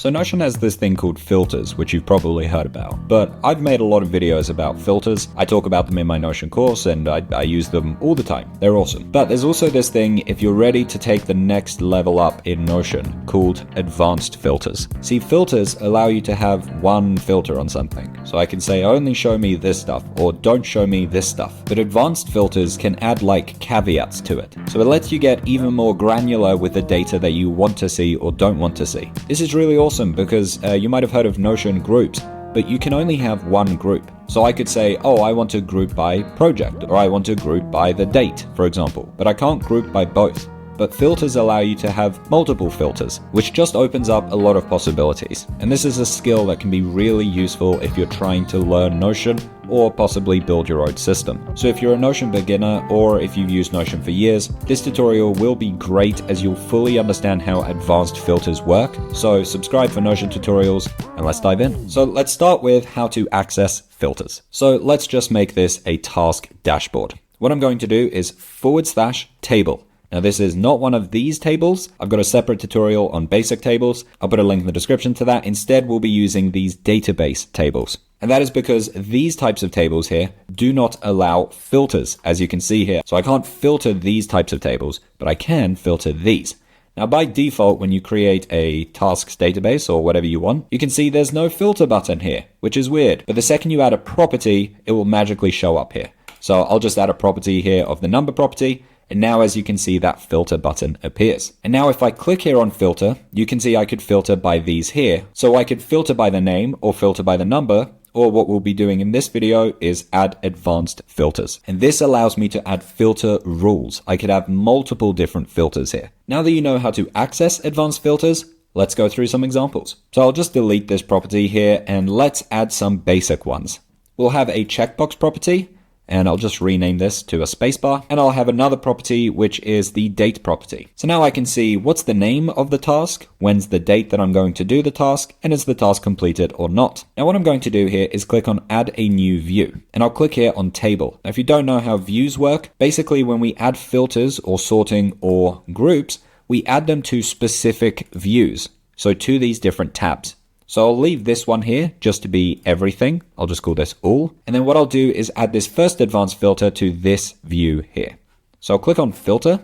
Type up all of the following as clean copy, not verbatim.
So Notion has this thing called filters, which you've probably heard about, but I've made a lot of videos about filters. I talk about them in my Notion course and I use them all the time. They're awesome. But there's also this thing if you're ready to take the next level up in Notion called advanced filters. See, filters allow you to have one filter on something. So I can say only show me this stuff or don't show me this stuff. But advanced filters can add like caveats to it. So it lets you get even more granular with the data that you want to see or don't want to see. This is really awesome because you might have heard of Notion groups, but you can only have one group. So I could say, oh, I want to group by project, or I want to group by the date, for example, but I can't group by both. But filters allow you to have multiple filters, which just opens up a lot of possibilities. And this is a skill that can be really useful if you're trying to learn Notion or possibly build your own system. So if you're a Notion beginner or if you've used Notion for years, this tutorial will be great as you'll fully understand how advanced filters work. So subscribe for Notion tutorials and let's dive in. So let's start with how to access filters. So let's just make this a task dashboard. What I'm going to do is /table. Now this is not one of these tables. I've got a separate tutorial on basic tables. I'll put a link in the description to that. Instead, we'll be using these database tables. And that is because these types of tables here do not allow filters, as you can see here. So I can't filter these types of tables, but I can filter these. Now by default, when you create a tasks database or whatever you want, you can see there's no filter button here, which is weird. But the second you add a property, it will magically show up here. So I'll just add a property here of the number property. And now, as you can see, that filter button appears. And now if I click here on filter, you can see I could filter by these here. So I could filter by the name or filter by the number, or what we'll be doing in this video is add advanced filters. And this allows me to add filter rules. I could have multiple different filters here. Now that you know how to access advanced filters, let's go through some examples. So I'll just delete this property here and let's add some basic ones. We'll have a checkbox property. And I'll just rename this to a spacebar, and I'll have another property, which is the date property. So now I can see what's the name of the task, when's the date that I'm going to do the task, and is the task completed or not. Now what I'm going to do here is click on add a new view, and I'll click here on table. Now if you don't know how views work, basically when we add filters or sorting or groups, we add them to specific views. So to these different tabs. So I'll leave this one here just to be everything. I'll just call this all. And then what I'll do is add this first advanced filter to this view here. So I'll click on filter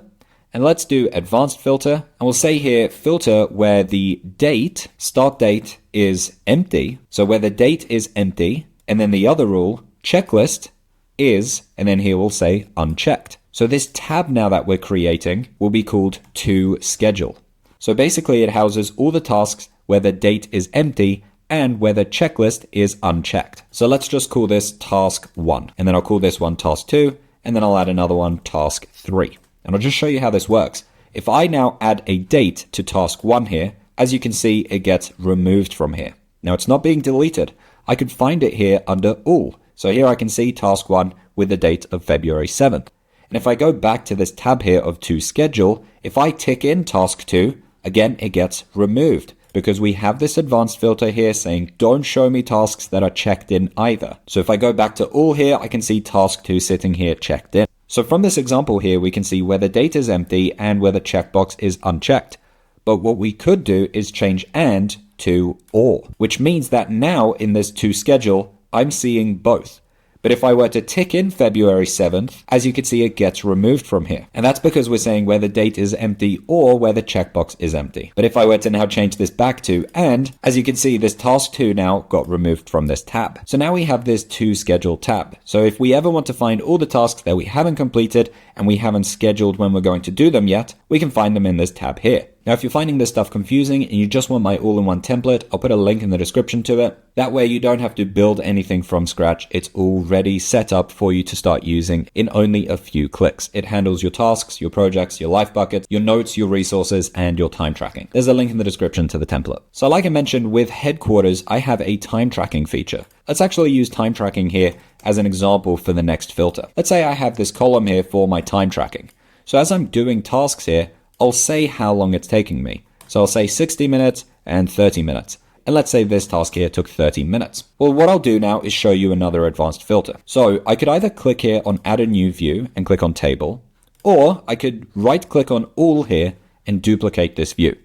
and let's do advanced filter. And we'll say here filter where the date, start date is empty. So where the date is empty. And then the other rule, checklist is, and then here we'll say unchecked. So this tab now that we're creating will be called to schedule. So basically it houses all the tasks where the date is empty and where the checklist is unchecked. So let's just call this task 1, and then I'll call this one task 2, and then I'll add another one task 3. And I'll just show you how this works. If I now add a date to task 1 here, as you can see, it gets removed from here. Now it's not being deleted. I could find it here under all. So here I can see task 1 with the date of February 7th. And if I go back to this tab here of to schedule, if I tick in task 2, again, it gets removed. Because we have this advanced filter here saying don't show me tasks that are checked in either. So if I go back to all here, I can see task 2 sitting here checked in. So from this example here, we can see where the date is empty and where the checkbox is unchecked. But what we could do is change and to or, which means that now in this to schedule, I'm seeing both. But if I were to tick in February 7th, as you can see, it gets removed from here. And that's because we're saying where the date is empty or where the checkbox is empty. But if I were to now change this back to and, as you can see, this task 2 now got removed from this tab. So now we have this to schedule tab. So if we ever want to find all the tasks that we haven't completed and we haven't scheduled when we're going to do them yet, we can find them in this tab here. Now, if you're finding this stuff confusing and you just want my all-in-one template, I'll put a link in the description to it. That way you don't have to build anything from scratch. It's already set up for you to start using in only a few clicks. It handles your tasks, your projects, your life buckets, your notes, your resources, and your time tracking. There's a link in the description to the template. So like I mentioned, with Headquarters, I have a time tracking feature. Let's actually use time tracking here as an example for the next filter. Let's say I have this column here for my time tracking. So as I'm doing tasks here, I'll say how long it's taking me. So I'll say 60 minutes and 30 minutes. And let's say this task here took 30 minutes. Well, what I'll do now is show you another advanced filter. So I could either click here on add a new view and click on table, or I could right click on all here and duplicate this view.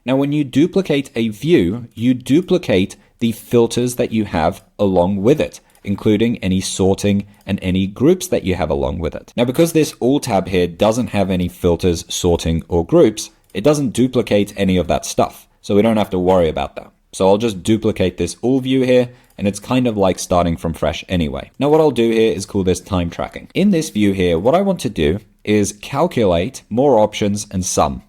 Now, when you duplicate a view, you duplicate the filters that you have along with it, including any sorting and any groups that you have along with it. Now, because this All tab here doesn't have any filters, sorting, or groups, it doesn't duplicate any of that stuff. So we don't have to worry about that. So I'll just duplicate this All view here, and it's kind of like starting from fresh anyway. Now, what I'll do here is call this time tracking. In this view here, what I want to do is calculate more options and sum.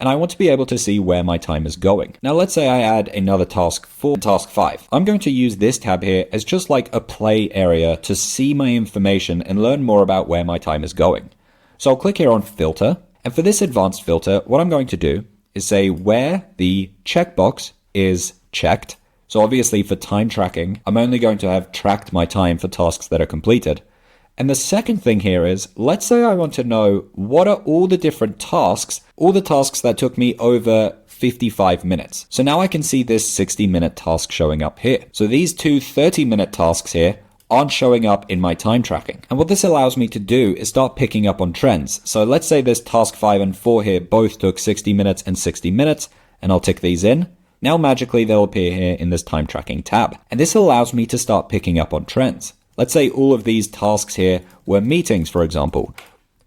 And I want to be able to see where my time is going. Now, let's say I add another task for task 5. I'm going to use this tab here as just like a play area to see my information and learn more about where my time is going. So I'll click here on filter. And for this advanced filter, what I'm going to do is say where the checkbox is checked. So obviously for time tracking, I'm only going to have tracked my time for tasks that are completed. And the second thing here is, let's say I want to know what are all the different tasks, all the tasks that took me over 55 minutes. So now I can see this 60-minute task showing up here. So these two 30-minute tasks here aren't showing up in my time tracking. And what this allows me to do is start picking up on trends. So let's say this task 5 and 4 here both took 60 minutes and 60 minutes, and I'll tick these in. Now magically they'll appear here in this time tracking tab. And this allows me to start picking up on trends. Let's say all of these tasks here were meetings, for example.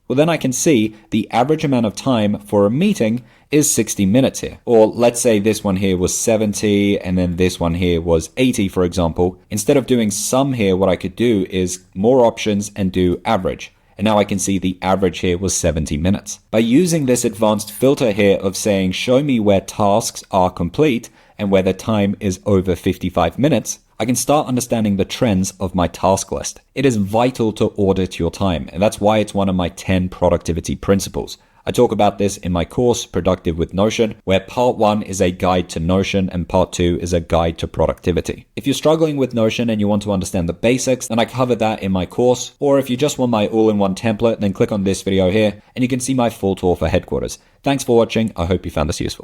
Well, then I can see the average amount of time for a meeting is 60 minutes here. Or let's say this one here was 70 and then this one here was 80, for example. Instead of doing sum here, what I could do is more options and do average. And now I can see the average here was 70 minutes. By using this advanced filter here of saying, show me where tasks are complete and where the time is over 55 minutes, I can start understanding the trends of my task list. It is vital to audit your time, and that's why it's one of my 10 productivity principles. I talk about this in my course, Productive with Notion, where part 1 is a guide to Notion and part 2 is a guide to productivity. If you're struggling with Notion and you want to understand the basics, then I cover that in my course. Or if you just want my all-in-one template, then click on this video here and you can see my full tour for headquarters. Thanks for watching. I hope you found this useful.